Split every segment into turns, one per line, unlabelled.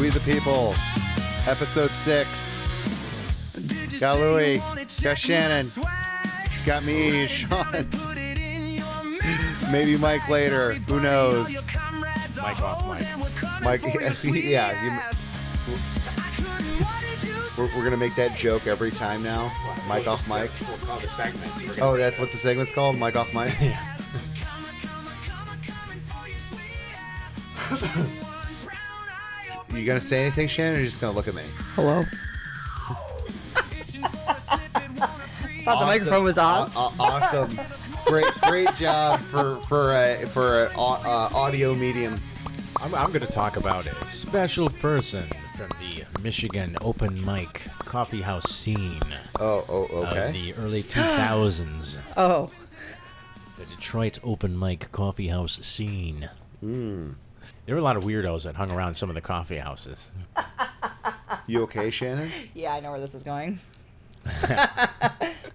Schwee The People, episode 6. Got Louie, got Shannon, got me, Sean. Maybe Mike later. Who knows?
Mike off
Mike,
Mike.
yeah. We're going to make that joke every time now. Mike off Mike.
We'll call the segment.
Oh, that's what the segment's called? Mike off Mike?
Yeah.
You going to say anything, Shannon, or are you just going to look at me?
Hello. Thought the microphone was on.
Awesome. Great job for audio medium.
I'm going to talk about a special person from the Michigan open mic coffee house scene.
Okay.
Of the early 2000s.
Oh.
The Detroit open mic coffee house scene. There were a lot of weirdos that hung around some of the coffee houses.
You okay, Shannon?
Yeah, I know where this is going.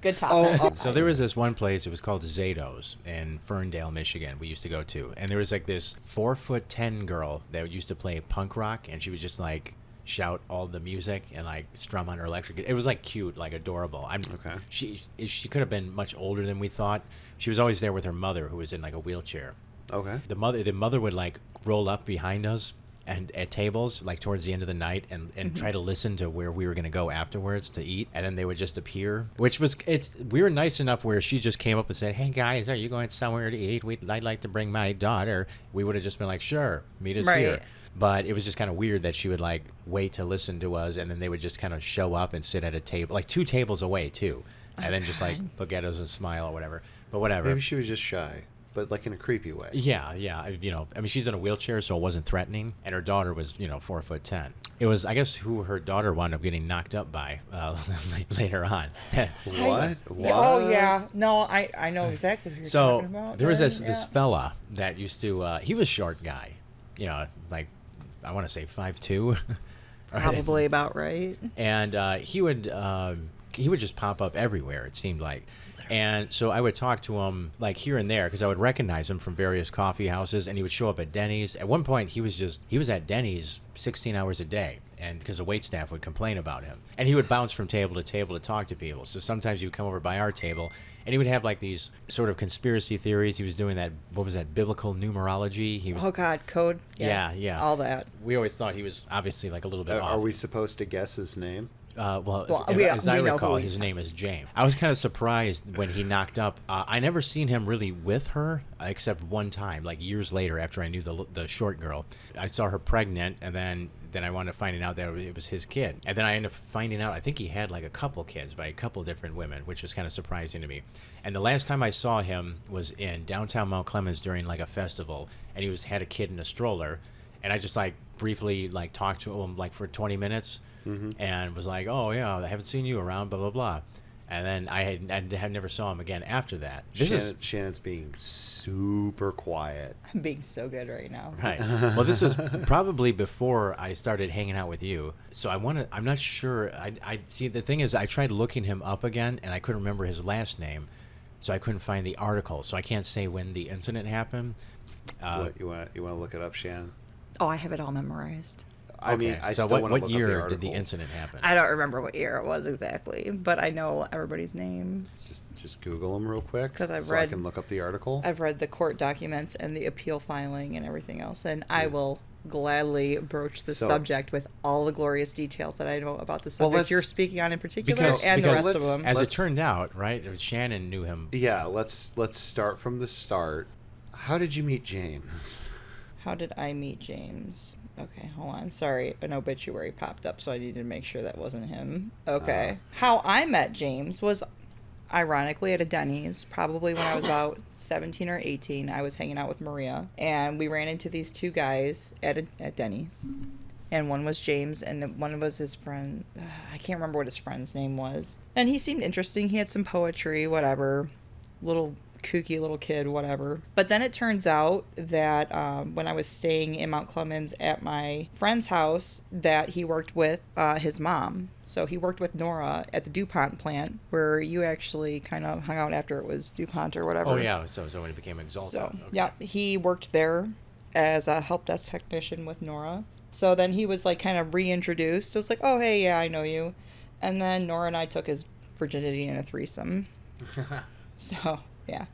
Good topic.
So there was this one place, it was called Zato's in Ferndale, Michigan, we used to go to. And there was like this 4'10" girl that used to play punk rock, and she would just like shout all the music and like strum on her electric. It was like cute, like adorable.
Okay.
She could have been much older than we thought. She was always there with her mother, who was in like a wheelchair.
Okay.
The mother would like roll up behind us and at tables like towards the end of the night and try to listen to where we were going to go afterwards to eat, and then they would just appear, we were nice enough where she just came up and said, "Hey guys, are you going somewhere to eat? I'd like to bring my daughter." We would have just been like, "Sure, meet us here." But it was just kind of weird that she would like wait to listen to us, and then they would just kind of show up and sit at a table like 2 tables away too, and then just like look at us and smile or whatever. But whatever.
Maybe she was just shy, but like in a creepy way.
Yeah. I mean, she's in a wheelchair, so it wasn't threatening, and her daughter was, 4'10". It was, I guess, who her daughter wound up getting knocked up by later on.
What?
Oh yeah. No, I know exactly who you're talking about.
So there was this fella that used to. He was a short guy, like I want to say 5'2".
Probably about right.
And he would just pop up everywhere, it seemed like. And so I would talk to him like here and there because I would recognize him from various coffee houses, and he would show up at Denny's. At one point, he was at Denny's 16 hours a day, and because the wait staff would complain about him. And he would bounce from table to table to talk to people. So sometimes he would come over by our table, and he would have like these sort of conspiracy theories. He was doing that, what was that, biblical numerology? He was,
Oh God, code.
Yeah.
All that.
We always thought he was obviously like a little bit off.
Are we supposed to guess his name?
As I recall, his name is James. I was kind of surprised when he knocked up. I never seen him really with her, except one time, like years later after I knew the short girl. I saw her pregnant, and then I wound up finding out that it was his kid. And then I ended up finding out, I think he had like a couple kids by a couple different women, which was kind of surprising to me. And the last time I saw him was in downtown Mount Clemens during like a festival, and he had a kid in a stroller, and I just like briefly like talked to him like for 20 minutes. And was like, "Oh yeah, I haven't seen you around, blah blah blah," and then I had never saw him again after that.
Shannon's being super quiet.
I'm being so good right now.
Right. Well, this was probably before I started hanging out with you, so I'm not sure. I see. The thing is, I tried looking him up again, and I couldn't remember his last name, so I couldn't find the article. So I can't say when the incident happened.
You want to look it up, Shannon?
Oh, I have it all memorized.
I mean, I still want to look up the article.
What year did the incident happen?
I don't remember what year it was exactly, but I know everybody's name.
Just Google them real quick,
because
I can look up the article.
I've read the court documents and the appeal filing and everything else, and I will gladly broach the subject with all the glorious details that I know about the subject you're speaking on in particular, and the rest of them.
As it turned out, right, Shannon knew him.
Yeah, let's start from the start. How did you meet James?
How did I meet James? Okay, hold on. Sorry, an obituary popped up, so I needed to make sure that wasn't him. Okay. How I met James was, ironically, at a Denny's, probably when I was about 17 or 18. I was hanging out with Maria, and we ran into these 2 guys at Denny's. And one was James, and one was his friend. I can't remember what his friend's name was. And he seemed interesting. He had some poetry, whatever. Little kooky little kid, whatever. But then it turns out that when I was staying in Mount Clemens at my friend's house, that he worked with his mom. So he worked with Nora at the DuPont plant, where you actually kind of hung out after it was DuPont or whatever.
Oh, yeah. So when it became Exalted.
So,
okay.
yeah, he worked there as a help desk technician with Nora. So then he was like kind of reintroduced. It was like, oh, hey, yeah, I know you. And then Nora and I took his virginity in a threesome. So, yeah.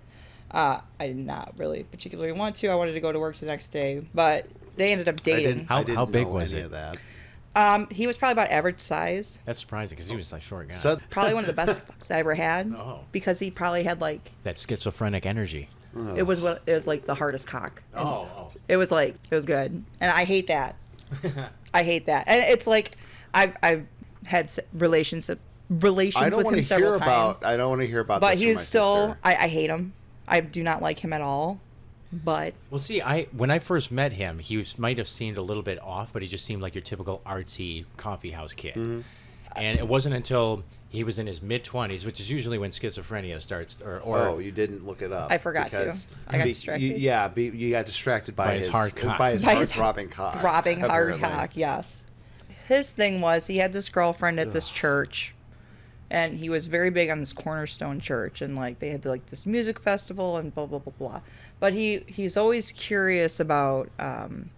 I did not really particularly want to. I wanted to go to work the next day, but they ended up dating.
How big was it?
Of that.
He was probably about average size.
That's surprising because he was like short guy.
So,
Probably one of the best fucks I ever had.
Oh.
Because he probably had like
That schizophrenic energy.
it was like the hardest cock. And
Oh.
it was good, and I hate that. I hate that, and it's like I've had relations with him several times.
I don't want to hear about.
But
this from
he's
my
still.
sister.
I hate him. I do not like him at all. But
Well, see, when I first met him, might have seemed a little bit off, but he just seemed like your typical artsy coffee house kid.
Mm-hmm.
And it wasn't until he was in his mid-20s, which is usually when schizophrenia starts. Or
you didn't look it up.
I forgot to. I got distracted.
You got distracted by
his hard cock.
By his
By
hard
his
throbbing cock.
throbbing hard
apparently.
cock. Yes. His thing was he had this girlfriend at this church, and he was very big on this Cornerstone Church, and like they had like this music festival and blah blah blah blah. But he's always curious about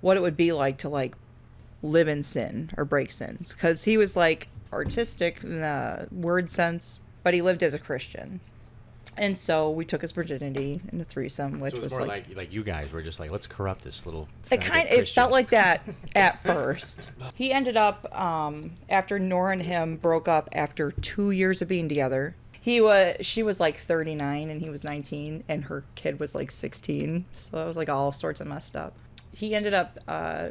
what it would be like to like live in sin or break sins, because he was like artistic in the word sense, but he lived as a Christian. And so we took his virginity in a threesome, which
so it was
was
more
like
like you guys were just like, let's corrupt this little.
it felt like that at first. He ended up after Nora and him broke up after 2 years of being together. She was like 39 and he was 19, and her kid was like 16. So that was like all sorts of messed up. He ended up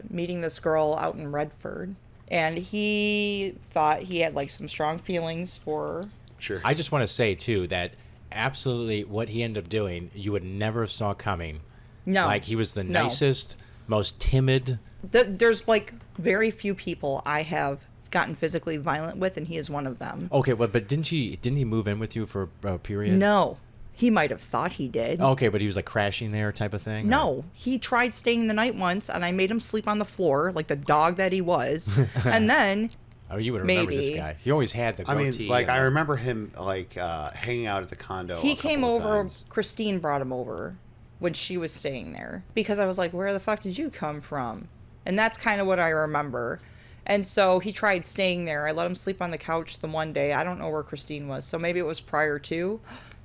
meeting this girl out in Redford, and he thought he had like some strong feelings for her.
Sure.
I just want to say too that absolutely what he ended up doing, you would never have saw coming.
No.
Like he was the
No.
nicest, most timid.
There's like very few people I have gotten physically violent with, and he is one of them.
Okay, but didn't he move in with you for a period?
No. He might have thought he did.
Okay, but he was like crashing there type of thing?
No, he tried staying the night once, and I made him sleep on the floor like the dog that he was. And then
Oh, you would remember this
Maybe.
guy. He always had the
I
goatee.
mean, like
and
I remember him like hanging out at the condo.
he
a
came
couple of
over.
times.
Christine brought him over when she was staying there, because I was like, "Where the fuck did you come from?" And that's kind of what I remember. And so he tried staying there. I let him sleep on the couch the one day. I don't know where Christine was, so maybe it was prior to.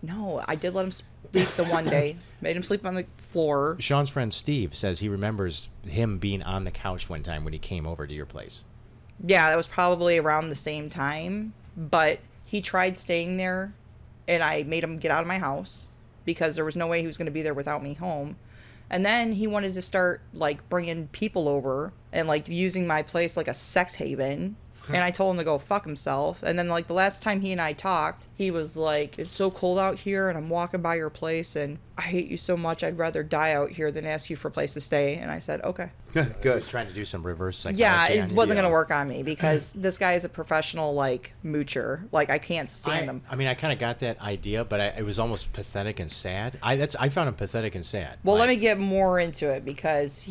No, I did let him sleep the one day. Made him sleep on the floor.
Sean's friend Steve says he remembers him being on the couch one time when he came over to your place.
Yeah, that was probably around the same time. But he tried staying there, and I made him get out of my house because there was no way he was going to be there without me home. And then he wanted to start like bringing people over and like using my place like a sex haven. And I told him to go fuck himself. And then like the last time he and I talked, he was like, "It's so cold out here, and I'm walking by your place, and I hate you so much. I'd rather die out here than ask you for a place to stay." And I said, "Okay."
He
Good.
was trying to do some reverse psychology.
Yeah,
on
it
you.
wasn't going to work on me because this guy is a professional like moocher. Like I can't stand him.
I mean, I kind of got that idea, but it was almost pathetic and sad. I found him pathetic and sad.
Well, let
Like,
me get more into it because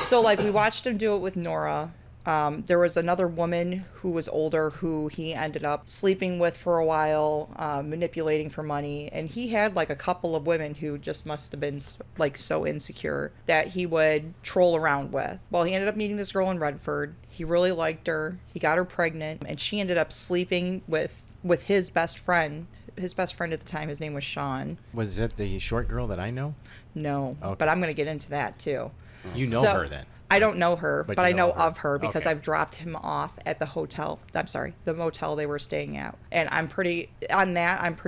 so like we watched him do it with Nora. There was another woman who was older who he ended up sleeping with for a while, manipulating for money. And he had like a couple of women who just must have been like so insecure that he would troll around with. Well, he ended up meeting this girl in Redford. He really liked her. He got her pregnant, and she ended up sleeping with his best friend. His best friend at the time, his name was Sean.
Was that the short girl that I know?
No,
Okay.
but I'm going to get into that too.
You know
So-
her then.
I don't know her,
But
but
you
I
know
know
of her.
of her because
Okay.
I've dropped him off at the hotel. I'm sorry, the motel they were staying at. And I'm pretty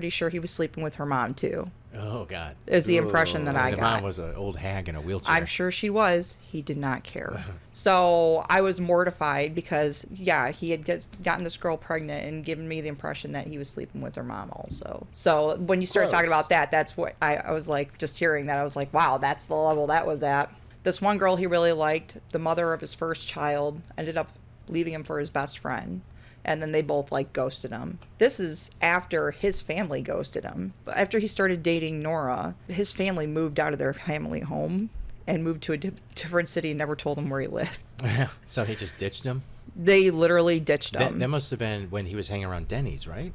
sure he was sleeping with her mom too.
Oh God.
Is the impression that I
The
got.
mom was an old hag in a wheelchair.
I'm sure she was. He did not care. So I was mortified because, yeah, he had gotten this girl pregnant and given me the impression that he was sleeping with her mom also. So when you start talking
Gross.
about that, that's what I was like, just hearing that, I was like, wow, that's the level that was at. This one girl he really liked, the mother of his first child, ended up leaving him for his best friend. And then they both like ghosted him. This is after his family ghosted him. But after he started dating Nora, his family moved out of their family home and moved to a different city and never told him where he lived.
So he just ditched him.
They literally ditched him.
That must have been when he was hanging around Denny's, right?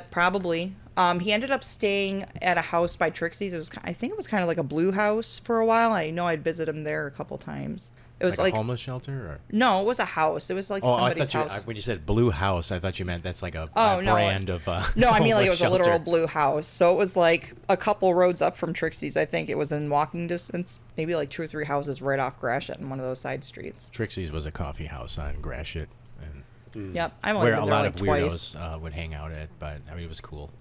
Probably. He ended up staying at a house by Trixie's. I think it was kind of like a blue house for a while. I know I'd visit him there a couple times. It was
like a homeless shelter? Or?
No, it was a house. It was like somebody's house.
When you said blue house, I thought you meant that's like a
no,
brand of
no, I mean like it was
shelter.
a literal blue house. So it was like a couple roads up from Trixie's. I think it was in walking distance, maybe like 2 or 3 houses right off Gratiot in one of those side streets.
Trixie's was a coffee house on Gratiot. And
Yep, I've only been there like twice. Where a lot of
weirdos would hang out at, but I mean it was cool.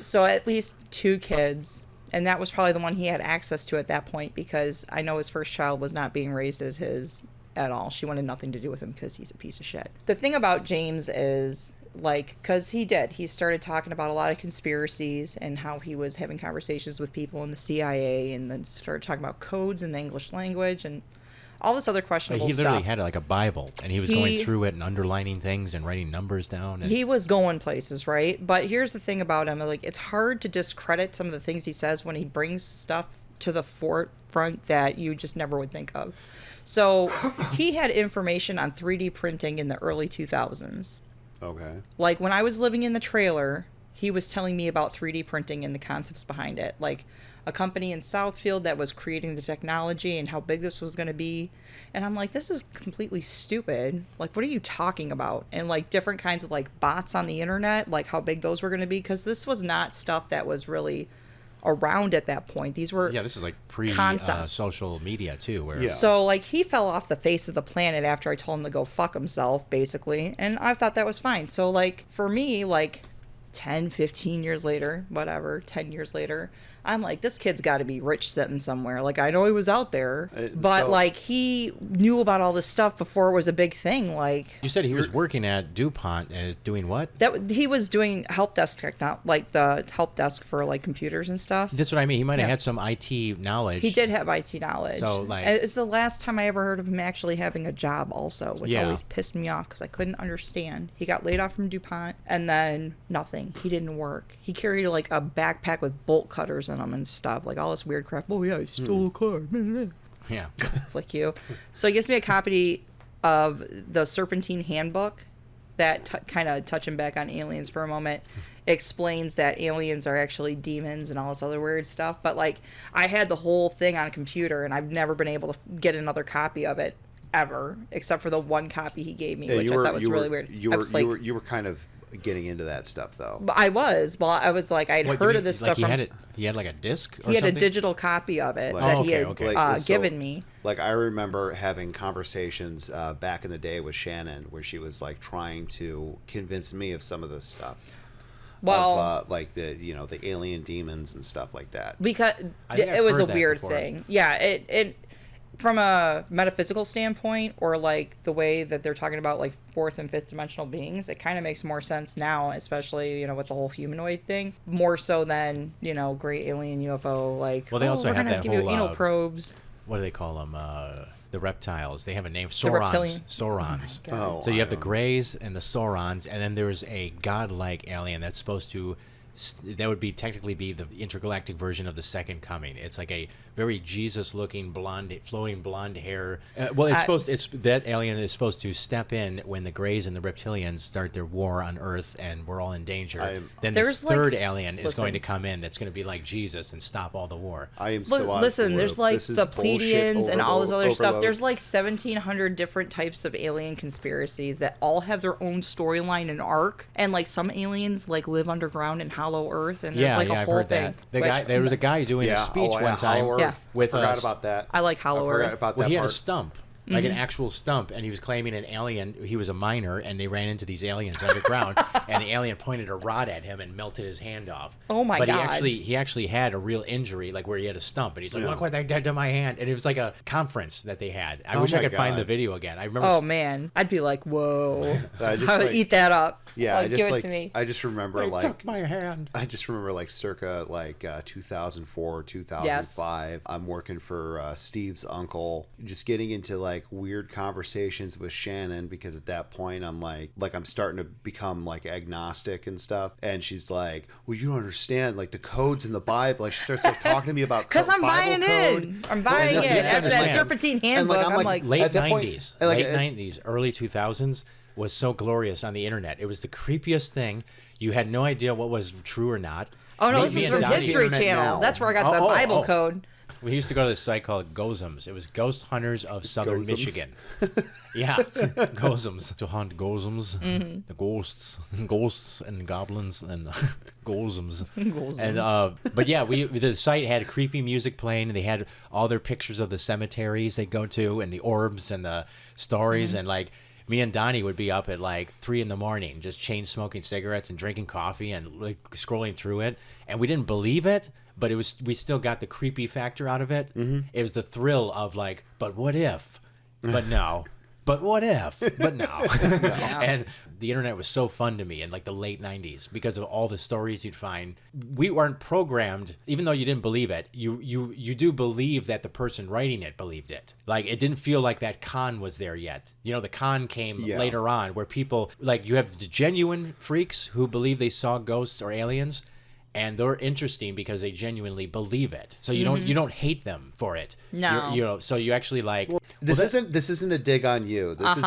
So at least 2 kids. And that was probably the one he had access to at that point, because I know his first child was not being raised as his at all. She wanted nothing to do with him because he's a piece of shit. The thing about James is, like, because he started talking about a lot of conspiracies and how he was having conversations with people in the CIA, and then started talking about codes in the English language and all this other questionable stuff.
He literally had like a Bible, and he was going through it and underlining things and writing numbers down. And...
He was going places, right? But here's the thing about him. Like, it's hard to discredit some of the things he says when he brings stuff to the forefront that you just never would think of. So he had information on 3D printing in the early 2000s.
Okay.
Like, when I was living in the trailer, he was telling me about 3D printing and the concepts behind it. Like, a company in Southfield that was creating the technology and how big this was going to be. And I'm like, this is completely stupid. Like, what are you talking about? And like different kinds of like bots on the internet, like how big those were going to be. Because this was not stuff that was really around at that point. These were
this is like social media too. Where
So like he fell off the face of the planet after I told him to go fuck himself, basically. And I thought that was fine. So like for me, like 10, 15 years later, whatever, 10 years later, I'm like, this kid's got to be rich sitting somewhere. Like, I know he was out there, but like he knew about all this stuff before it was a big thing. Like,
you said he was working at DuPont and doing what?
That he was doing help desk like the help desk for like computers and stuff.
That's what I mean. He might have had some IT knowledge.
He did have IT knowledge.
So like,
it's the last time I ever heard of him actually having a job also, which always pissed me off because I couldn't understand. He got laid off from DuPont and then nothing. He didn't work. He carried like a backpack with bolt cutters in them and stuff, like all this weird crap. Oh yeah, I stole a car.
Yeah.
Flick you. So he gives me a copy of the Serpentine Handbook that kind of touching back on aliens for a moment explains that aliens are actually demons and all this other weird stuff. But like I had the whole thing on a computer and I've never been able to get another copy of it ever, except for the one copy he gave me, which I thought was really weird.
You were kind of getting into that stuff though.
But I was like I'd heard of this stuff from.
He had like a disc.
He had a digital copy of it that he had given me.
Like I remember having conversations back in the day with Shannon where she was like trying to convince me of some of this stuff.
Well,
of, like the alien demons and stuff like that.
Because it was a weird thing. Yeah, it from a metaphysical standpoint, or like the way that they're talking about like 4th and 5th dimensional beings, it kind of makes more sense now, especially with the whole humanoid thing, more so than great alien UFO. Like,
well, they also have that whole
anal probes.
What do they call them? The reptiles. They have a name. Saurons. Saurons.
Oh,
so you have the Greys and the Saurons, and then there's a godlike alien that's supposed to. That would technically be the intergalactic version of the Second Coming. It's like a very Jesus-looking flowing blonde hair. That alien is supposed to step in when the Greys and the Reptilians start their war on Earth, and we're all in danger. Then this third alien is going to come in that's going to be like Jesus and stop all the war.
I am so
listen. There's like the Pleiadians and all this other stuff. There's like 1,700 different types of alien conspiracies that all have their own storyline and arc. And like some aliens like live underground and Hollow Earth, and there's like a whole thing.
There was a guy doing a speech one time. With
forgot about that.
I like Hollow Earth.
About that
well, he had
part.
a stump. Like an actual stump, and he was claiming an alien. He was a miner, and they ran into these aliens underground, and the alien pointed a rod at him and melted his hand off.
Oh my god!
But he actually had a real injury, like where he had a stump, and he's like, "Look what they did to my hand!" And it was like a conference that they had. I wish I could find the video again. I remember.
Oh man, I'd be like, "Whoa!" I would eat that up.
Yeah,
give it to me.
I just remember
took my hand.
I just remember like circa 2004, 2005. Yes. I'm working for Steve's uncle, just getting into like weird conversations with Shannon, because at that point I'm like I'm starting to become like agnostic and stuff, and she's like, well, you don't understand like the codes in the Bible. Like she starts like talking to me about
because I'm buying in. I'm buying it after that Serpentine Handbook.
I'm
like
late 90s, early 2000s was so glorious on the internet. It was the creepiest thing. You had no idea what was true or not.
Oh no, this is from History Channel.
Now.
That's where I got the Bible code.
We used to go to this site called Gozums. It was Ghost Hunters of Southern Michigan. Yeah, Gozums. To hunt Gozums, the ghosts and goblins and Gozums. And but yeah, the site had creepy music playing, and they had all their pictures of the cemeteries they go to, and the orbs and the stories, and like me and Donnie would be up at like 3 a.m, just chain smoking cigarettes and drinking coffee and like scrolling through it, and we didn't believe it. But we still got the creepy factor out of it. It was the thrill of like, but what if? But no. But what if? But no. Yeah. And the internet was so fun to me in like the late 90s because of all the stories you'd find. We weren't programmed, even though you didn't believe it, you do believe that the person writing it believed it. Like it didn't feel like that con was there yet. You know, the con came later on where people, like you have the genuine freaks who believe they saw ghosts or aliens. And they're interesting because they genuinely believe it. So you don't hate them for it.
No.
You know, so you actually like. Well,
this isn't a dig on you. This is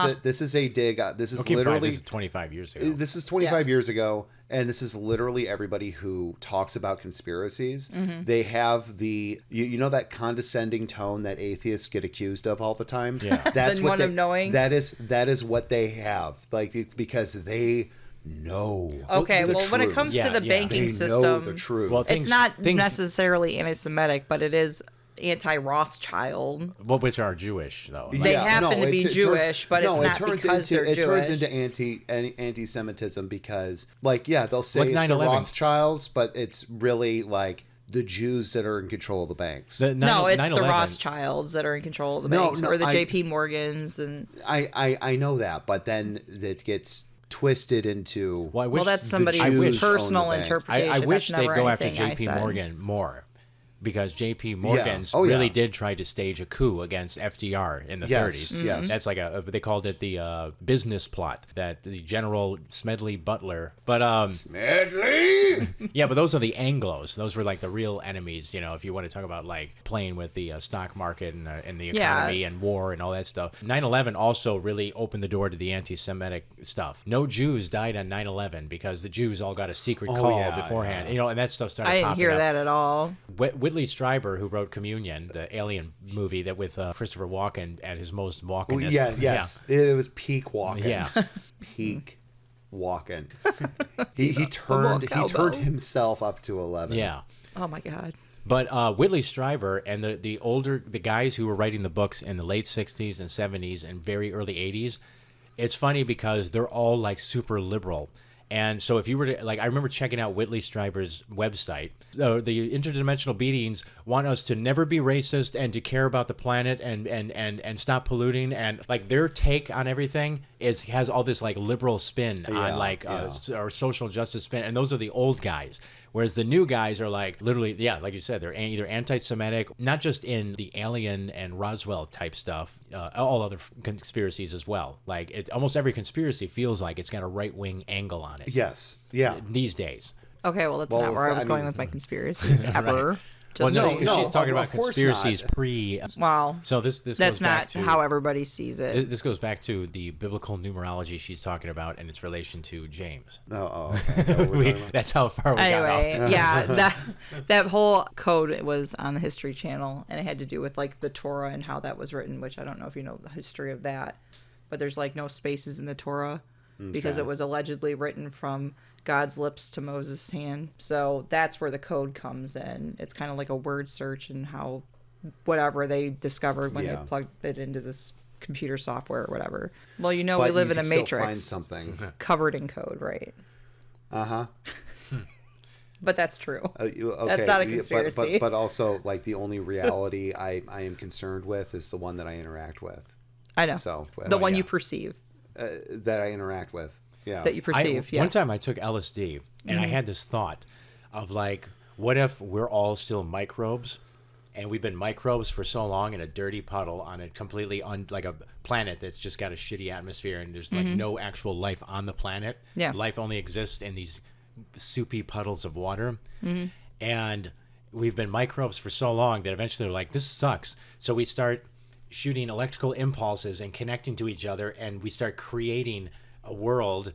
a dig. This is literally.
This is 25 years ago.
This is 25 years ago, and this is literally everybody who talks about conspiracies. They have the you know that condescending tone that atheists get accused of all the time.
Yeah,
that's what
of knowing.
That is what they have. Like because they. No.
Okay, well, when it comes to the banking system,
know the truth.
Well,
it's not necessarily anti-Semitic, but it is anti-Rothschild.
Well, which are Jewish, though.
They happen to be Jewish, but it's not because they're Jewish.
It turns into anti-Semitism because, like, they'll say it's the Rothschilds, but it's really, like, the Jews that are in control of the banks.
It's the Rothschilds that are in control of the banks, or the J.P. Morgans. And
I know that, but then it gets twisted into
that's somebody's personal interpretation.
I wish they'd go after
J.P.
Morgan more, because J.P. Morgan's really did try to stage a coup against FDR in the 30s.
Yes,
that's like they called it the business plot that the General Smedley Butler. But
Smedley.
Yeah, but those are the Anglos. Those were like the real enemies. You know, if you want to talk about like playing with the stock market and the economy and war and all that stuff. 9/11 also really opened the door to the anti-Semitic stuff. No Jews died on 9/11 because the Jews all got a secret call beforehand. You know, and that stuff started.
I didn't hear that at all.
Whitley Strieber, who wrote Communion, the alien movie that with Christopher Walken at his most Walkenist.
Yes. It was peak Walken.
Yeah.
Peak Walken. he turned himself up to 11.
Yeah.
Oh my God.
But Whitley Strieber and the guys who were writing the books in the late 60s and 70s and very early 80s, it's funny because they're all like super liberal. And so if you were to, like, I remember checking out Whitley Strieber's website. The interdimensional beings want us to never be racist and to care about the planet and stop polluting. And like their take on everything has all this like liberal spin on like or social justice spin. And those are the old guys. Whereas the new guys are like literally, like you said, they're either anti-Semitic, not just in the Alien and Roswell type stuff, all other conspiracies as well. Like almost every conspiracy feels like it's got a right-wing angle on it.
Yes. Yeah.
These days.
Okay, well, that's not where I was going with my conspiracies ever.
Right. She's talking about conspiracies pre.
Wow.
So this
that's
goes back
not
to
how everybody sees it.
This goes back to the biblical numerology she's talking about and its relation to James.
Okay.
That's how far we got off.
Yeah, that whole code was on the History Channel, and it had to do with like the Torah and how that was written, which I don't know if you know the history of that, but there's like no spaces in the Torah because it was allegedly written from God's lips to Moses' hand. So that's where the code comes in. It's kind of like a word search and how whatever they discovered when they plugged it into this computer software or whatever. Well, we live in a matrix
find something
covered in code, right?
Uh-huh.
But that's true.
Okay.
That's not a conspiracy.
But also, like, the only reality I am concerned with is the one that I interact with.
I know.
So
the one you perceive.
That I interact with. Yeah.
That you perceive, yes.
One time I took LSD, and I had this thought of, like, what if we're all still microbes, and we've been microbes for so long in a dirty puddle on a completely, like a planet that's just got a shitty atmosphere, and there's, like, no actual life on the planet.
Yeah.
Life only exists in these soupy puddles of water. And we've been microbes for so long that eventually they're like, this sucks. So we start shooting electrical impulses and connecting to each other, and we start creating a world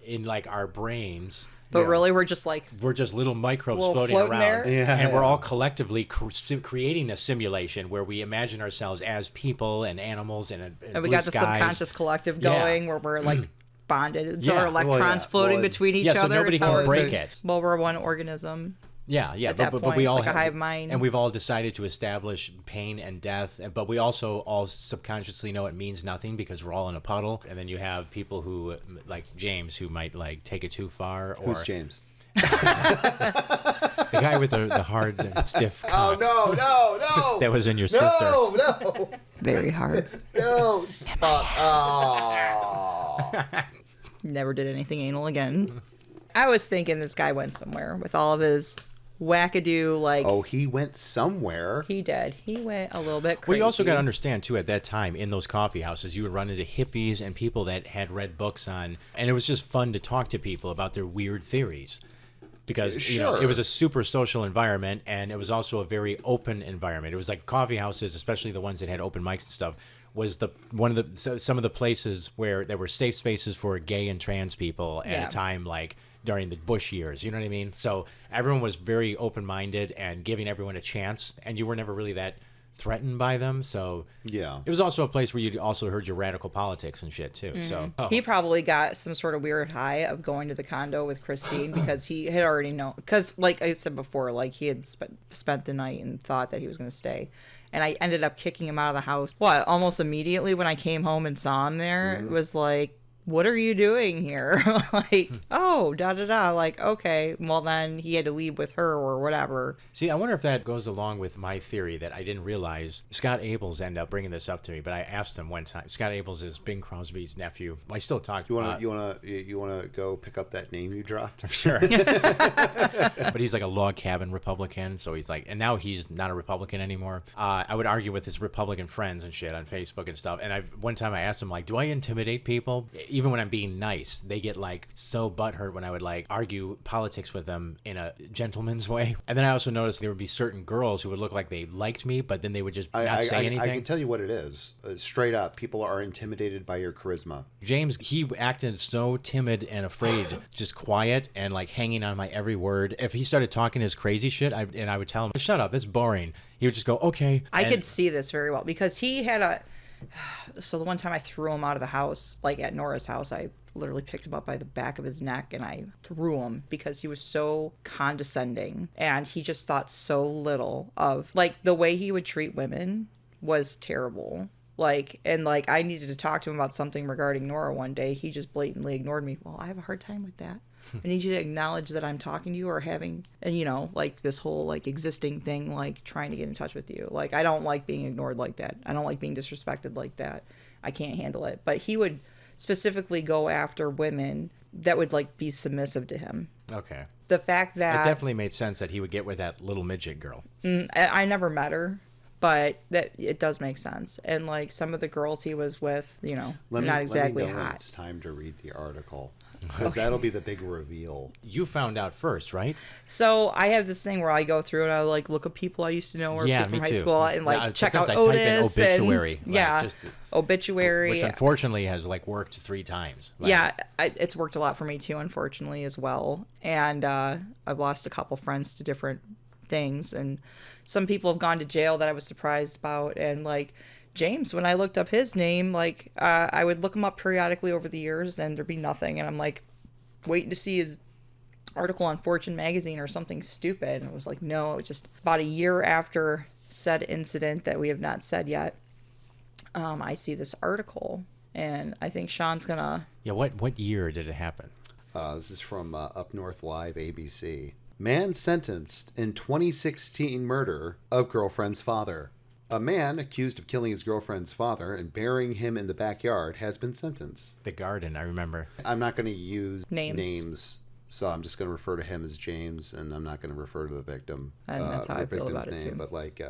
in like our brains.
But really, we're just
little microbes floating around, and we're all collectively creating a simulation where we imagine ourselves as people and animals and
we got the subconscious collective going where we're like bonded. So our electrons floating between each other.
So nobody can break it.
Well, we're one organism.
Yeah, but we all have a hive mind, and we've all decided to establish pain and death. But we also all subconsciously know it means nothing because we're all in a puddle. And then you have people who, like James, who might like take it too far.
Who's James?
The guy with the hard, stiff cock.
Oh no!
That was in your sister.
No.
Very hard.
No.
Never did anything anal again. I was thinking this guy went somewhere with all of his wackadoo, like...
Oh, he went somewhere.
He did. He went a little bit crazy.
Well, you also got to understand, too, at that time, in those coffee houses, you would run into hippies and people that had read books on... And it was just fun to talk to people about their weird theories. Because, you know, it was a super social environment, and it was also a very open environment. It was like coffee houses, especially the ones that had open mics and stuff, was some of the places where there were safe spaces for gay and trans people at a time like... during the Bush years, you know what I mean? So everyone was very open-minded and giving everyone a chance, and you were never really that threatened by them. So it was also a place where you also heard your radical politics and shit too. So
he probably got some sort of weird high of going to the condo with Christine because he had already known. Because like I said before, like he had spent the night and thought that he was going to stay. And I ended up kicking him out of the house. Almost immediately when I came home and saw him there, it was like, what are you doing here? Like, oh, da-da-da. Like, okay, well, then he had to leave with her or whatever.
See, I wonder if that goes along with my theory that I didn't realize. Scott Abels ended up bringing this up to me, but I asked him one time. Scott Abels is Bing Crosby's nephew. I still talk to him.
You want to go pick up that name you dropped?
Sure. But he's like a log cabin Republican, so he's like, and now he's not a Republican anymore. I would argue with his Republican friends and shit on Facebook and stuff. And one time I asked him, like, do I intimidate people? Even when I'm being nice, they get like so butthurt when I would like argue politics with them in a gentleman's way. And then I also noticed there would be certain girls who would look like they liked me, but then they would just not say anything.
I can tell you what it is. Straight up, people are intimidated by your charisma.
James, he acted so timid and afraid, just quiet and like hanging on my every word. If he started talking his crazy shit, I would tell him, shut up, that's boring. He would just go, okay.
I could see this very well because he had so the one time I threw him out of the house, like at Nora's house, I literally picked him up by the back of his neck and I threw him because he was so condescending and he just thought so little of, like, the way he would treat women was terrible. Like, and like I needed to talk to him about something regarding Nora one day. He just blatantly ignored me. Well, I have a hard time with that. I need you to acknowledge that I'm talking to you or having, and you know, like this whole like existing thing, like trying to get in touch with you. Like, I don't like being ignored like that. I don't like being disrespected like that. I can't handle it. But he would specifically go after women that would like be submissive to him.
Okay.
The fact that
it definitely made sense that he would get with that little midget girl.
I never met her, but that it does make sense. And like some of the girls he was with, you know, not exactly
hot. When it's time to read the article. Because that'll be the big reveal.
You found out first, right?
So I have this thing where I go through and I like look at people I used to know or people from high school and like check out Otis.
I type in obituary.
And, obituary.
Which unfortunately has like worked 3 times.
Like, it's worked a lot for me too, unfortunately, as well. And I've lost a couple friends to different things. And some people have gone to jail that I was surprised about. And like James, when I looked up his name, like I would look him up periodically over the years and there'd be nothing. And I'm like waiting to see his article on Fortune magazine or something stupid. And it was like, no, it was just about a year after said incident that we have not said yet. I see this article and I think Sean's gonna.
Yeah. What year did it happen?
This is from Up North Live ABC. Man sentenced in 2016 murder of girlfriend's father. A man accused of killing his girlfriend's father and burying him in the backyard has been sentenced.
The garden, I remember.
I'm not going to use names, so I'm just going to refer to him as James, and I'm not going to refer to the victim.
And that's how I feel about it, too.
But like,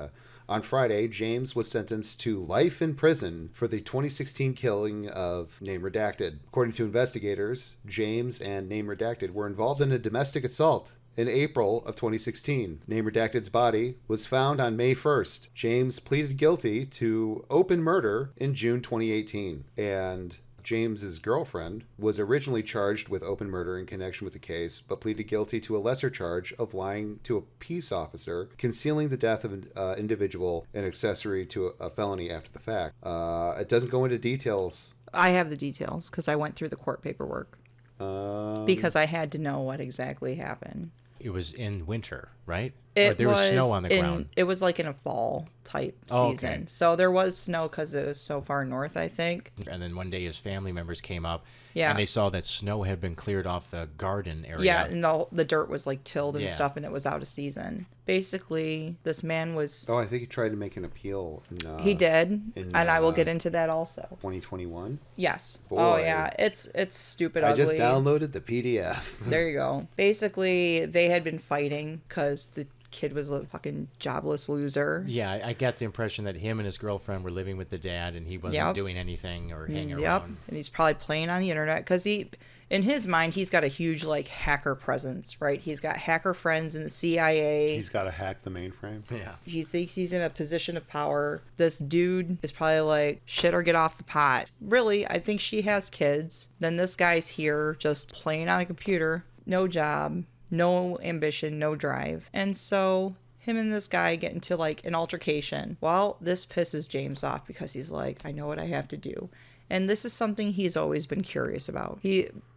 on Friday, James was sentenced to life in prison for the 2016 killing of Name Redacted. According to investigators, James and Name Redacted were involved in a domestic assault in April of 2016. Name Redacted's body was found on May 1st. James pleaded guilty to open murder in June 2018. And James's girlfriend, was originally charged with open murder in connection with the case, but pleaded guilty to a lesser charge of lying to a peace officer, concealing the death of an individual, and accessory to a felony after the fact. It doesn't go into details.
I have the details because I went through the court paperwork. Because I had to know what exactly happened.
It was in winter, right?
Or
there was snow on the ground.
It was like in a fall type season.
Okay.
So there was snow because it was so far north, I think.
And then one day his family members came up.
Yeah.
And they saw that snow had been cleared off the garden area.
Yeah, and the dirt was like tilled and stuff, and it was out of season. Basically, this man was...
Oh, I think he tried to make an appeal.
He did, and I will get into that also.
2021?
Yes.
Boy.
Oh, yeah. It's stupid ugly.
I just downloaded the PDF.
There you go. Basically, they had been fighting because the kid was a fucking jobless loser.
Yeah, I got the impression that him and his girlfriend were living with the dad, and he wasn't doing anything or hanging around.
Yep, and he's probably playing on the internet because in his mind, he's got a huge like hacker presence, right? He's got hacker friends in the CIA.
He's got to hack the mainframe.
Yeah.
He thinks he's in a position of power. This dude is probably like, shit or get off the pot. Really, I think she has kids. Then this guy's here just playing on a computer, no job, no ambition, no drive. And so him and this guy get into like an altercation. Well, this pisses James off because he's like, I know what I have to do. And this is something he's always been curious about.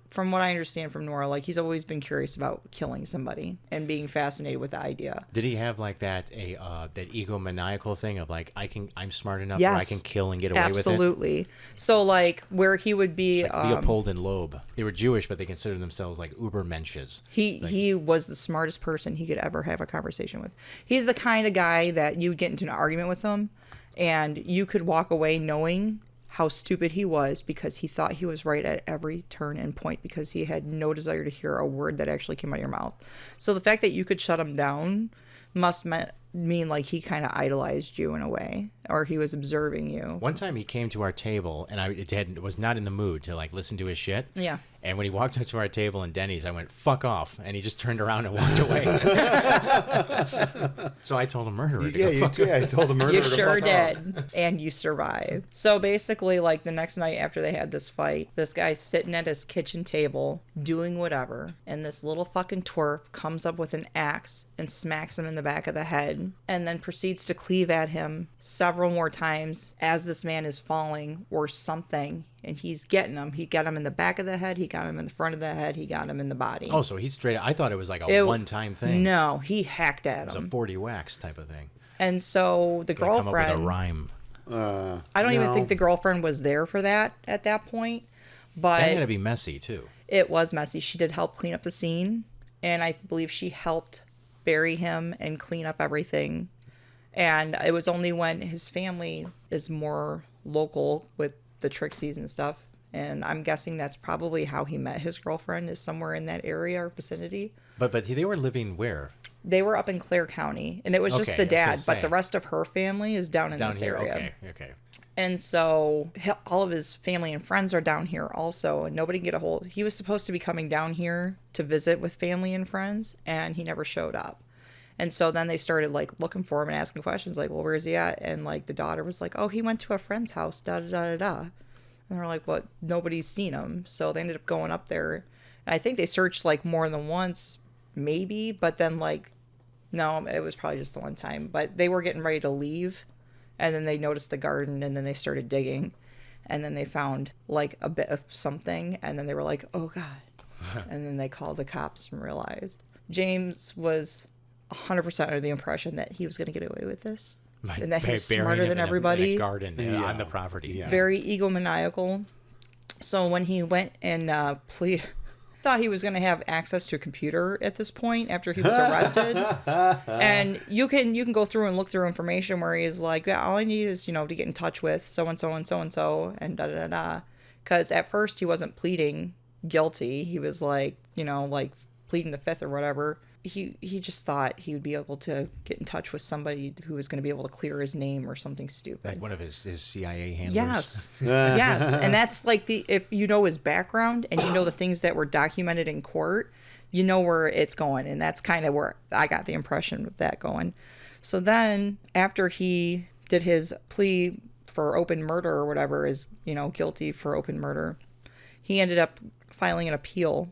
From what I understand from Nora, like he's always been curious about killing somebody and being fascinated with the idea.
Did he have like that egomaniacal thing of like I'm smart enough
yes,
where I can kill and get away with it?
Absolutely. So like where he would be
like Leopold and Loeb. They were Jewish, but they considered themselves like Ubermensches.
He was the smartest person he could ever have a conversation with. He's the kind of guy that you would get into an argument with him and you could walk away knowing how stupid he was because he thought he was right at every turn and point because he had no desire to hear a word that actually came out of your mouth. So the fact that you could shut him down must mean like he kind of idolized you in a way, or he was observing you.
One time he came to our table and I was not in the mood to like listen to his shit.
Yeah.
And when he walked up to our table in Denny's, I went, fuck off. And he just turned around and walked away. So I told a murderer to go fuck off.
Yeah, I told a murderer to fuck off.
You sure did. And you survived. So basically, like the next night after they had this fight, this guy's sitting at his kitchen table doing whatever. And this little fucking twerp comes up with an axe and smacks him in the back of the head. And then proceeds to cleave at him several more times as this man is falling or something. And he's getting him. He got him in the back of the head. He got him in the front of the head. He got him in the body.
Oh, so he's straight. I thought it was like a one-time thing.
No, he hacked at him.
It was a 40 wax type of thing.
And so the girlfriend. Come up with a
rhyme.
I don't even think the girlfriend was there for that at that point. But
that had to be messy too.
It was messy. She did help clean up the scene, and I believe she helped bury him and clean up everything. And it was only when his family is more local with the Trixies and stuff, and I'm guessing that's probably how he met his girlfriend, is somewhere in that area or vicinity.
But they were living where?
They were up in Clare County, and it was just the dad, but the rest of her family is down in this area.
Okay.
And so all of his family and friends are down here also, and nobody can get a hold. He was supposed to be coming down here to visit with family and friends, and he never showed up. And so then they started like looking for him and asking questions like, well, where is he at? And like the daughter was like, oh, he went to a friend's house, da da da da da. And they're like, what? Nobody's seen him. So they ended up going up there. And I think they searched like more than once, maybe, but then like, no, it was probably just the one time. But they were getting ready to leave, and then they noticed the garden, and then they started digging, and then they found like a bit of something, and then they were like, oh God. And then they called the cops and realized James was 100% under the impression that he was going to get away with this, and that he was smarter than everybody.
In a garden on the property.
Yeah.
Very egomaniacal. So when he went and thought he was going to have access to a computer at this point after he was arrested, and you can go through and look through information where he's like, yeah, all I need is to get in touch with so and so and so and so and da da da da. Because at first he wasn't pleading guilty. He was like like pleading the fifth or whatever. He just thought he would be able to get in touch with somebody who was going to be able to clear his name or something stupid.
Like one of his CIA handlers.
Yes. Yes. And that's like if you know his background and you know the things that were documented in court, you know where it's going. And that's kind of where I got the impression of that going. So then after he did his plea for open murder or whatever is, guilty for open murder. He ended up filing an appeal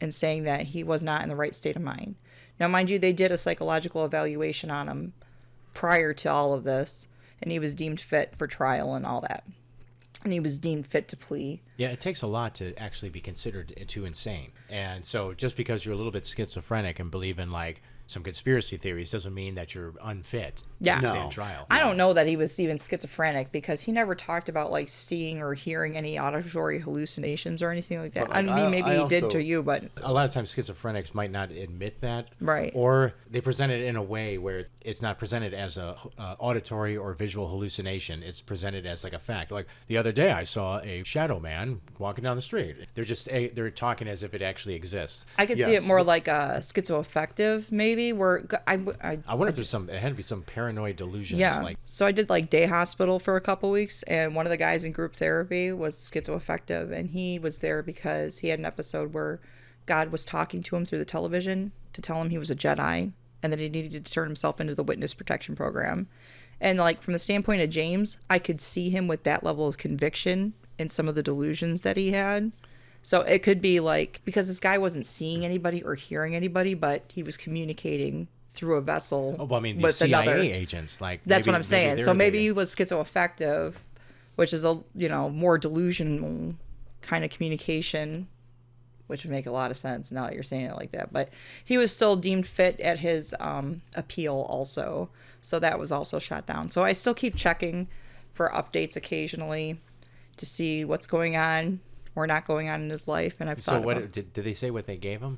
and saying that he was not in the right state of mind. Now, mind you, they did a psychological evaluation on him prior to all of this, and he was deemed fit for trial and all that. And he was deemed fit to plea.
Yeah, it takes a lot to actually be considered too insane. And so just because you're a little bit schizophrenic and believe in like some conspiracy theories doesn't mean that you're unfit to stand trial.
I don't know that he was even schizophrenic because he never talked about like seeing or hearing any auditory hallucinations or anything like that. Maybe he did to you, but
a lot of times schizophrenics might not admit that,
right?
Or they present it in a way where it's not presented as a auditory or visual hallucination. It's presented as like a fact. Like the other day, I saw a shadow man walking down the street. They're talking as if it actually exists.
I could see it more like a schizoaffective, maybe. Where
I wonder if it had to be some paranoid delusions.
Yeah. So I did like day hospital for a couple weeks, and one of the guys in group therapy was schizoaffective, and he was there because he had an episode where God was talking to him through the television to tell him he was a Jedi and that he needed to turn himself into the witness protection program. And like from the standpoint of James, I could see him with that level of conviction in some of the delusions that he had. So it could be like, because this guy wasn't seeing anybody or hearing anybody, but he was communicating through a vessel.
Oh, well, I mean, these CIA agents, like
that's what I'm saying. So maybe he was schizoaffective, which is a more delusional kind of communication, which would make a lot of sense now that you're saying it like that. But he was still deemed fit at his appeal also, so that was also shot down. So I still keep checking for updates occasionally to see what's going on or not going on in his life, and I've thought about.
Did they say what they gave him?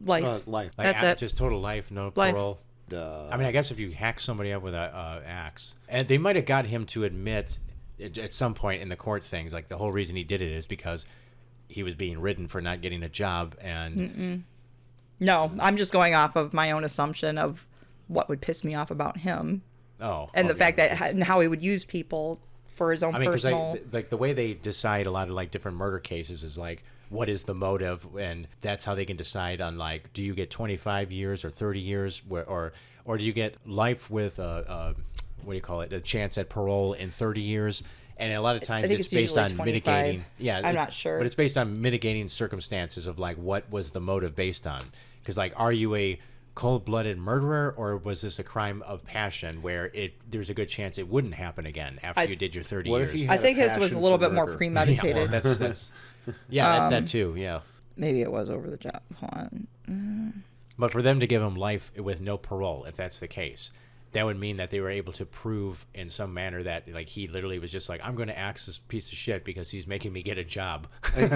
Life.
Life.
Like
That's it.
Just total life, no parole. I mean, I guess if you hack somebody up with a axe, and they might have got him to admit at some point in the court things, like the whole reason he did it is because he was being ridden for not getting a job, and
No, I'm just going off of my own assumption of what would piss me off about him. And the fact that and how he would use people for his own personal.
Like the way they decide a lot of like different murder cases is like, what is the motive, and that's how they can decide on like, do you get 25 years or 30 years, or do you get life with what do you call it, a chance at parole in 30 years? And a lot of times it's based on
25.
mitigating. Yeah,
I'm not sure,
but it's based on mitigating circumstances of like what was the motive based on? Because like, are you a cold-blooded murderer, or was this a crime of passion where there's a good chance it wouldn't happen again after you did your 30 years?
I think his was a little bit more premeditated.
Yeah, well, that's that too. Yeah,
maybe it was over the top. Hold on.
But for them to give him life with no parole, if that's the case, that would mean that they were able to prove in some manner that like he literally was just like, I'm going to axe this piece of shit because he's making me get a job.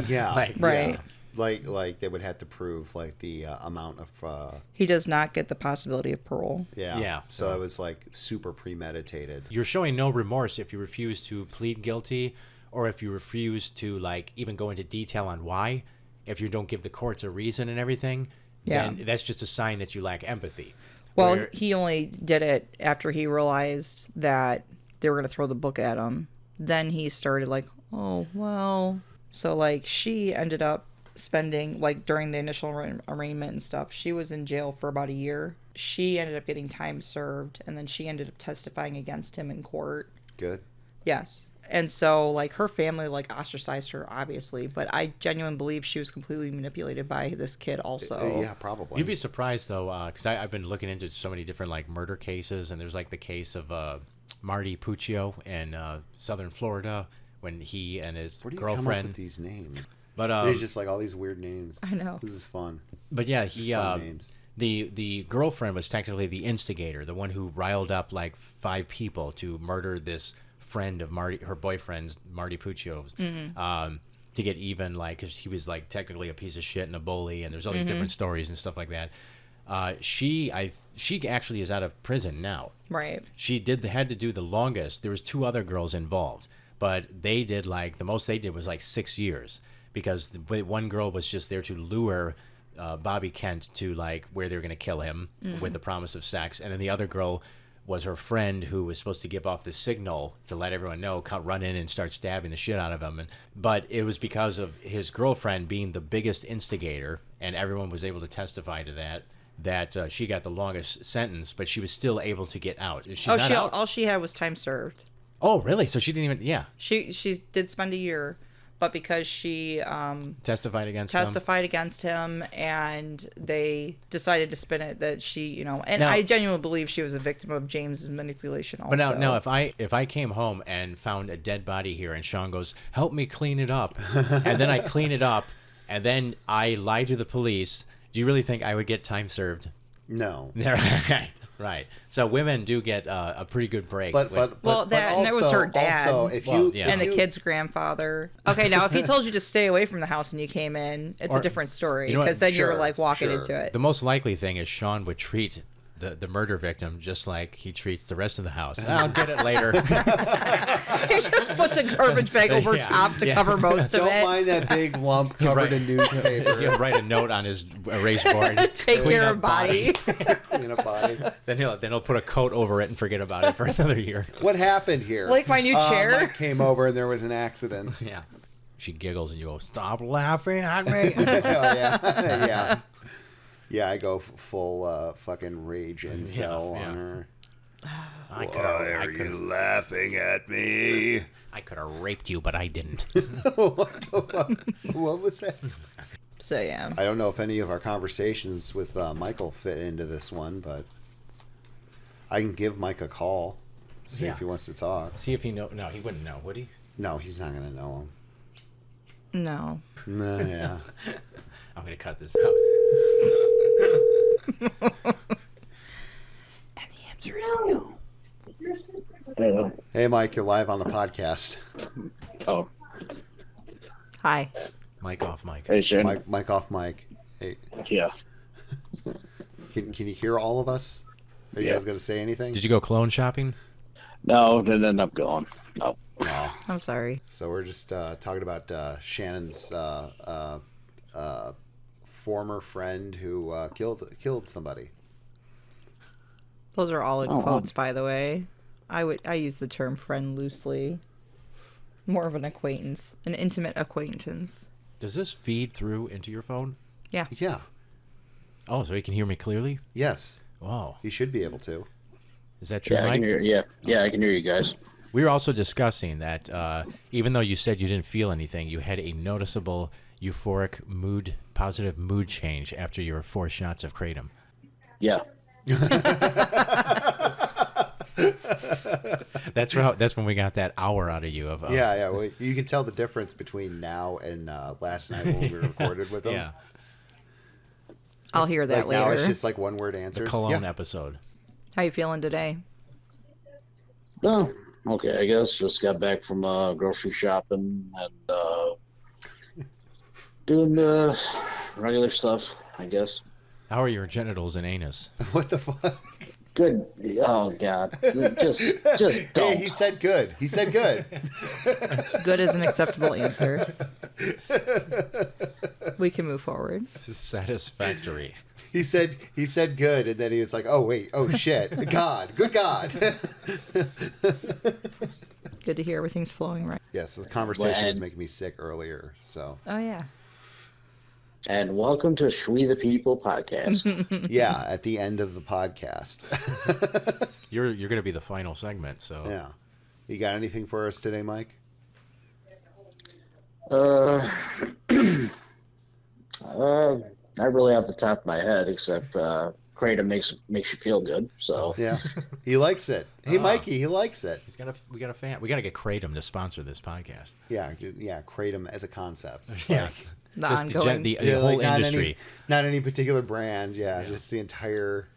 Yeah,
right.
Yeah. Like they would have to prove like the amount of.
He does not get the possibility of parole.
Yeah. So it was like super premeditated.
You're showing no remorse if you refuse to plead guilty, or if you refuse to like even go into detail on why. If you don't give the courts a reason and everything, then that's just a sign that you lack empathy.
Well, he only did it after he realized that they were going to throw the book at him. Then he started like, oh well. So like she ended up spending, like during the initial arraignment and stuff, she was in jail for about a year. She ended up getting time served, and then she ended up testifying against him in court.
Good.
Yes. And so like her family like ostracized her, obviously, but I genuinely believe she was completely manipulated by this kid also.
Yeah, probably.
You'd be surprised though, because I've been looking into so many different like murder cases, and there's like the case of Marty Puccio in southern Florida when he and his
Where do you
girlfriend.
come up with these names?
But
there's just like all these weird names.
I know.
This is fun.
But yeah, he
fun names.
The girlfriend was technically the instigator, the one who riled up like 5 people to murder this friend of Marty, her boyfriend's, Marty Puccio's, to get even, like, because he was like technically a piece of shit and a bully, and there's all these different stories and stuff like that. She actually is out of prison now.
Right.
She had to do the longest. There was 2 other girls involved, but they did like the most they did was like 6 years. Because one girl was just there to lure Bobby Kent to like where they were going to kill him with the promise of sex, and then the other girl was her friend who was supposed to give off the signal to let everyone know, run in and start stabbing the shit out of him. But it was because of his girlfriend being the biggest instigator, and everyone was able to testify to that she got the longest sentence, but she was still able to get out.
All she had was time served.
Oh, really? So she didn't even... Yeah.
She did spend a year, but because she
testified against
him, and they decided to spin it that she, and now, I genuinely believe she was a victim of James's manipulation also.
But now if I came home and found a dead body here and Sean goes, help me clean it up, and then I clean it up, and then I lie to the police, do you really think I would get time served?
No.
Right. So women do get a pretty good break.
That was her dad. Also, and the kid's grandfather. Okay, now if he told you to stay away from the house and you came in, it's a different story, because then you're like walking into it.
The most likely thing is Sean would treat the murder victim just like he treats the rest of the house. I'll get it later.
He just puts a garbage bag over top to cover most of it.
Don't mind that big lump covered in newspaper.
He'll write a note on his erase board.
Take care of body.
Clean up body.
Then he'll put a coat over it and forget about it for another year.
What happened here?
Like my new chair?
Mike came over and there was an accident.
Yeah. She giggles and you go, stop laughing at me.
Yeah. Yeah, I go full fucking rage incel on her. Why are you laughing at me?
I could have raped you, but I didn't.
What was that?
So, yeah.
I don't know if any of our conversations with Michael fit into this one, but I can give Mike a call, see if he wants to talk.
See if he know. No, he wouldn't know, would he?
No, he's not going to know him.
No.
Yeah.
I'm going to cut this out.
And the answer is no.
Hello.
Hey, Mike, you're live on the podcast.
Oh.
Hi.
Mic off, Mike.
Hey, Shane.
Mic off, Mike. Hey.
Yeah.
Can you hear all of us? Are you guys going to say anything?
Did you go clone shopping?
No, didn't end up going. No.
Oh.
I'm sorry.
So we're just talking about Shannon's former friend who killed somebody.
Those are all in quotes, by the way. I use the term friend loosely. More of an acquaintance, an intimate acquaintance.
Does this feed through into your phone?
Yeah.
Yeah.
Oh, so he can hear me clearly?
Yes.
Wow.
He should be able to.
Is that true,
Mike? I can hear you guys.
We were also discussing that even though you said you didn't feel anything, you had a noticeable euphoric positive mood change after your 4 shots of kratom.
Yeah.
That's when we got that hour out of you.
Well, you can tell the difference between now and last night when we recorded with them.
Yeah.
I'll hear that later.
Now it's just like one word answers.
The cologne episode.
How you feeling today?
No. Okay, I guess just got back from grocery shopping and doing regular stuff, I guess.
How are your genitals and anus?
What the fuck?
Good. Oh God. Just don't.
Hey, he said good. He said good.
Good is an acceptable answer. We can move forward.
Satisfactory.
He said good, and then he was like, "Oh wait, oh shit, good God."
Good to hear everything's flowing right.
Yes, the conversation was making me sick earlier. So.
Oh yeah.
And welcome to Schwee the People podcast.
Yeah, at the end of the podcast.
You're going to be the final segment, so.
Yeah. You got anything for us today, Mike?
Not really off the top of my head, except kratom makes you feel good. So
yeah, he likes it. Hey, Mikey, he likes it.
We got a fan. We got to get kratom to sponsor this podcast.
Yeah, kratom as a concept.
Yeah.
Just
the whole industry.
Not any particular brand. Yeah, just the entire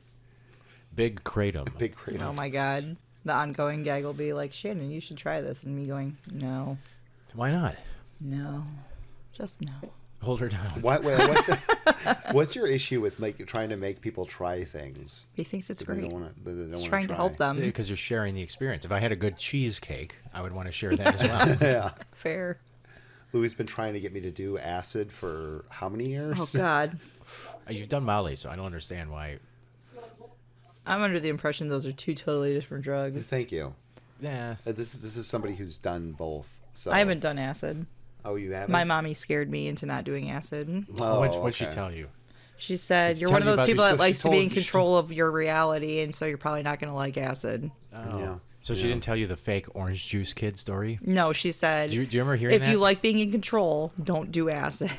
big kratom.
Big kratom.
Oh my God. The ongoing gag will be like, Shannon, you should try this. And me going, no.
Why not?
No. Just no.
Hold her down.
What's your issue with trying to make people try things?
He thinks it's great.
He's
trying to help them.
Because you're sharing the experience. If I had a good cheesecake, I would want to share that as well.
Yeah.
Fair.
Louis been trying to get me to do acid for how many years?
Oh, God.
You've done Molly, so I don't understand why.
I'm under the impression those are 2 totally different drugs.
Thank you.
Yeah.
This is somebody who's done both. So
I haven't done acid.
Oh, you haven't?
My mommy scared me into not doing acid.
Oh,
what'd she tell you?
She said, you're one of those people that likes to be in control of your reality, and so you're probably not going to like acid.
Oh.
Yeah.
So she didn't tell you the fake orange juice kid story?
No, she said.
Do you remember hearing that?
If you like being in control, don't do acid.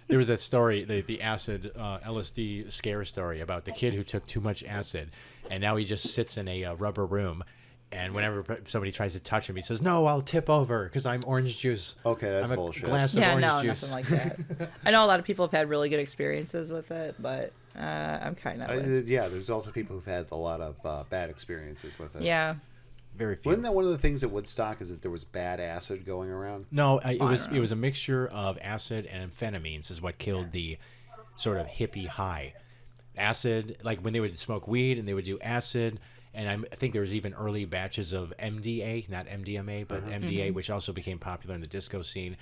There was that story, the acid LSD scare story about the kid who took too much acid, and now he just sits in a rubber room, and whenever somebody tries to touch him, he says, "No, I'll tip over because I'm orange juice."
Okay, that's
I'm
bullshit.
A glass of orange juice.
Nothing like that. I know a lot of people have had really good experiences with it, but I'm kind of.
Yeah, there's also people who've had a lot of bad experiences with it.
Yeah.
Very few.
Wasn't that one of the things at Woodstock is that there was bad acid going around?
No, it was a mixture of acid and amphetamines is what killed the sort of hippie high. Acid, like when they would smoke weed and they would do acid, and I think there was even early batches of MDA, not MDMA, but MDA, which also became popular in the disco scene.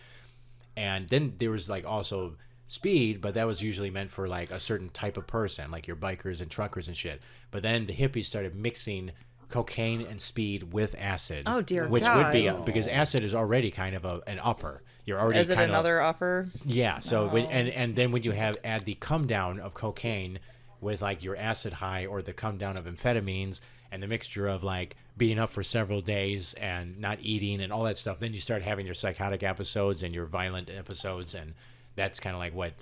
And then there was like also speed, but that was usually meant for like a certain type of person, like your bikers and truckers and shit. But then the hippies started mixing cocaine and speed with acid.
Oh dear
which
God.
would be because acid is already kind of an upper. You're already
Is it another upper?
Yeah. So and then when you add the come down of cocaine with like your acid high or the come down of amphetamines and the mixture of like being up for several days and not eating and all that stuff, then you start having your psychotic episodes and your violent episodes, and that's kind of like what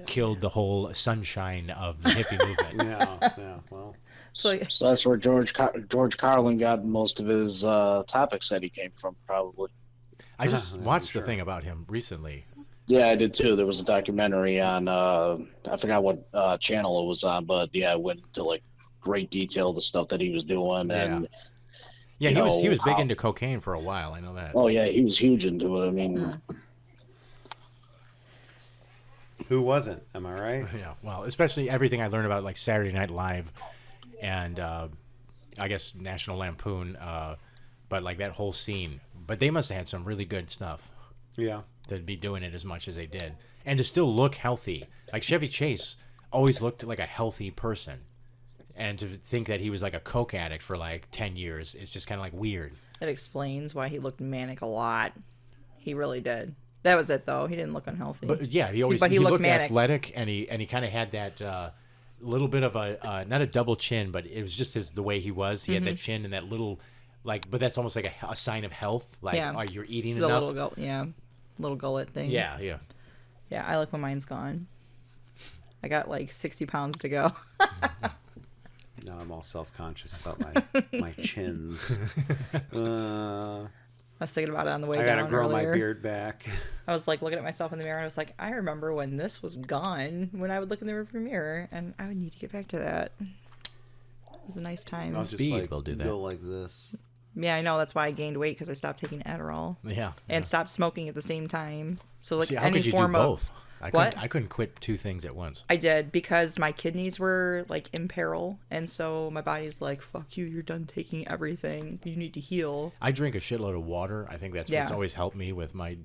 killed the whole sunshine of the hippie movement.
Yeah. Well.
So that's where George Carlin got most of his topics that he came from, probably.
I just watched the thing about him recently.
Yeah, I did too. There was a documentary on I forgot what channel it was on, but yeah, it went into like great detail the stuff that he was doing, and
he was big into cocaine for a while. I know that.
Oh yeah, he was huge into it. I mean.
Who wasn't? Am I right?
Yeah. Well, especially everything I learned about like Saturday Night Live, and I guess National Lampoon, but like that whole scene. But they must have had some really good stuff.
Yeah.
To be doing it as much as they did, and to still look healthy. Like Chevy Chase always looked like a healthy person, and to think that he was like a coke addict for like 10 years is just kind of like weird.
That explains why he looked manic a lot. He really did. That was it, though. He didn't look unhealthy.
But yeah, he looked manic. Athletic, and he kind of had that little bit of a not a double chin, but it was just the way he was. He had that chin and that little but that's almost like a sign of health. Like, oh, you're eating enough.
Little gullet thing.
Yeah.
Yeah, I like when mine's gone. I got like 60 pounds to go.
Now I'm all self-conscious about my chins.
I was thinking about it on the way down.
I gotta grow
earlier.
my beard back.
I was like looking at myself in the mirror and I was like, I remember when this was gone, when I would look in the rearview mirror, and I would need to get back to that. It was a nice time.
Speed will do that.
Go like this.
Yeah, I know. That's why I gained weight, because I stopped taking Adderall.
Yeah.
And stopped smoking at the same time. So like
how
any
could you
form
do
of
both? I couldn't quit two things at once.
I did, because my kidneys were like in peril, and so my body's like, fuck you, you're done taking everything. You need to heal.
I drink a shitload of water. I think that's what's always helped me with my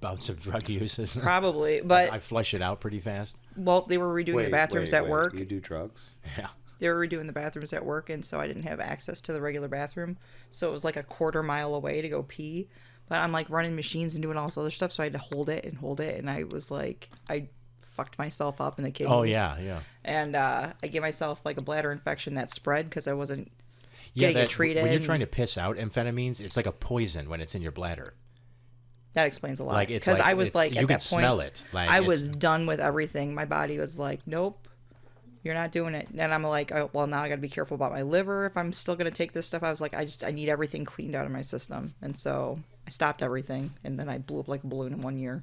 bouts of drug use.
Probably, but
I flush it out pretty fast.
Well, they were redoing the bathrooms at work.
You do drugs?
Yeah.
They were redoing the bathrooms at work, and so I didn't have access to the regular bathroom. So it was like a quarter mile away to go pee. But I'm like running machines and doing all this other stuff, so I had to hold it. And I was like, I fucked myself up in the kidneys.
Oh, yeah.
And I gave myself like a bladder infection that spread because I wasn't getting it treated.
When you're trying to piss out amphetamines, it's like a poison when it's in your bladder.
That explains a lot.
Like,
because I was like, at that point,
smell it. Like,
I was done with everything. My body was like, nope. You're not doing it. And I'm like, oh, well, now I got to be careful about my liver if I'm still going to take this stuff. I was like, I need everything cleaned out of my system. And so I stopped everything. And then I blew up like a balloon in 1 year.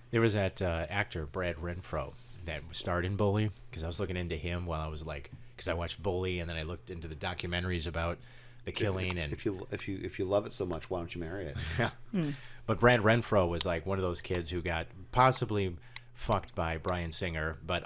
There was that actor, Brad Renfro, that starred in Bully. Because I was looking into him while I was like, because I watched Bully and then I looked into the documentaries about the killing. And
if you love it so much, why don't you marry it?
Yeah. But Brad Renfro was like one of those kids who got possibly fucked by Bryan Singer, but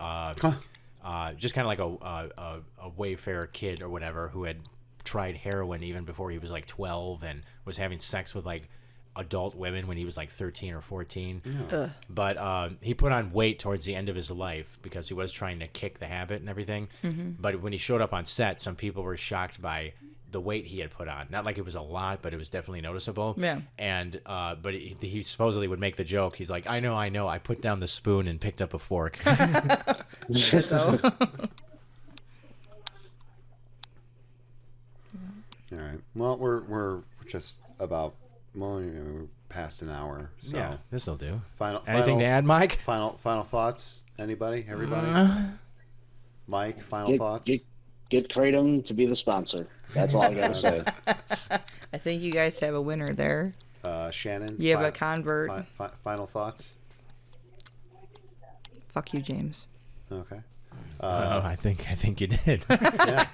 just kind of like a Wayfair kid or whatever who had tried heroin even before he was like 12 and was having sex with like adult women when he was like 13 or 14. Yeah. But he put on weight towards the end of his life because he was trying to kick the habit and everything. Mm-hmm. But when he showed up on set, some people were shocked by the weight he had put on. Not like it was a lot, but it was definitely noticeable.
Yeah.
And but he supposedly would make the joke. He's like, I know. I put down the spoon and picked up a fork.
Shit, though.
Well, we're just about we're past an hour. So
yeah, this'll do.
Anything
to add, Mike?
Final thoughts? Anybody? Everybody? Mike, final thoughts?
Get Kratom to be the sponsor. That's all I gotta say.
I think you guys have a winner there.
Shannon?
You have a convert.
Final thoughts?
Fuck you, James.
Okay.
I think you did.
Yeah.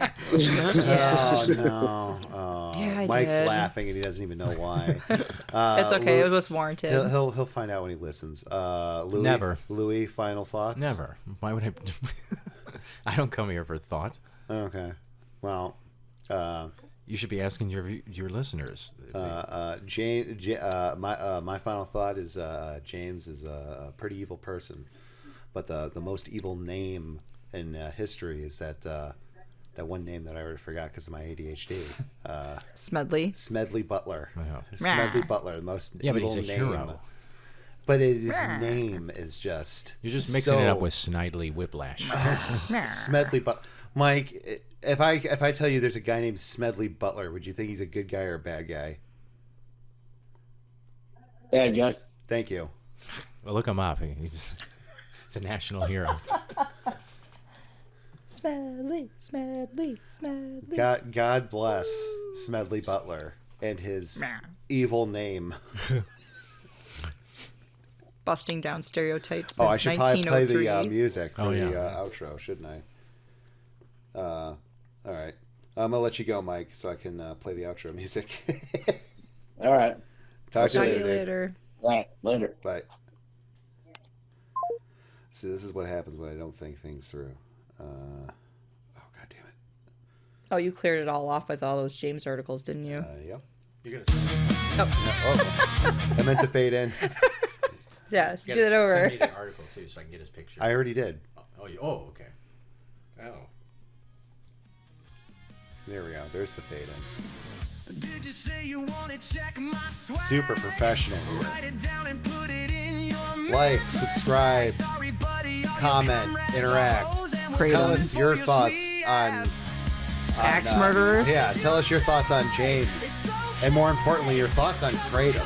Oh no!
Yeah, I
Mike's
did.
laughing and he doesn't even know why.
It's okay. It was warranted.
He'll find out when he listens. Louis,
Never.
Louis, final thoughts?
Never. Why would I? I don't come here for thought.
Okay. Well,
you should be asking your listeners.
James. My final thought is James is a pretty evil person, but the most evil name in history is that one name that I already forgot because of my ADHD.
Smedley
Butler.
Wow.
Smedley Butler, the most evil
but he's a
name.
hero.
But his name is just
You're just mixing it up with Snidely Whiplash.
Smedley Butler. Mike, if I tell you there's a guy named Smedley Butler, would you think he's a good guy or a bad guy?
Bad guy.
Thank you.
Well, look him up. He's a national hero.
Smedley.
God bless Smedley Butler and his evil name.
Busting down stereotypes since
I should probably play
1903.
the music for the outro, shouldn't I? All right. I'm going to let you go, Mike, so I can play the outro music.
All right.
Talk to you
you
later.
All right. Later.
Bye. See, this is what happens when I don't think things through. God damn it.
Oh, you cleared it all off with all those James articles, didn't you?
Yep.
You're gonna.
I meant to fade in.
Yeah, do that over.
Send me the article too, so I can get his picture.
I already did.
Okay. Oh.
There we go. There's the fade in.
Did you say you want to check my swag?
Super professional here.
Write it down and put it in your
Like, subscribe,
Sorry, buddy, all
comment,
your friends
interact.
are hoes and
Kratom.
Tell us your
For
thoughts
sweet
on
ass.
Axe murderers?
Yeah, tell us your thoughts on James. And more importantly, your thoughts on Kratom.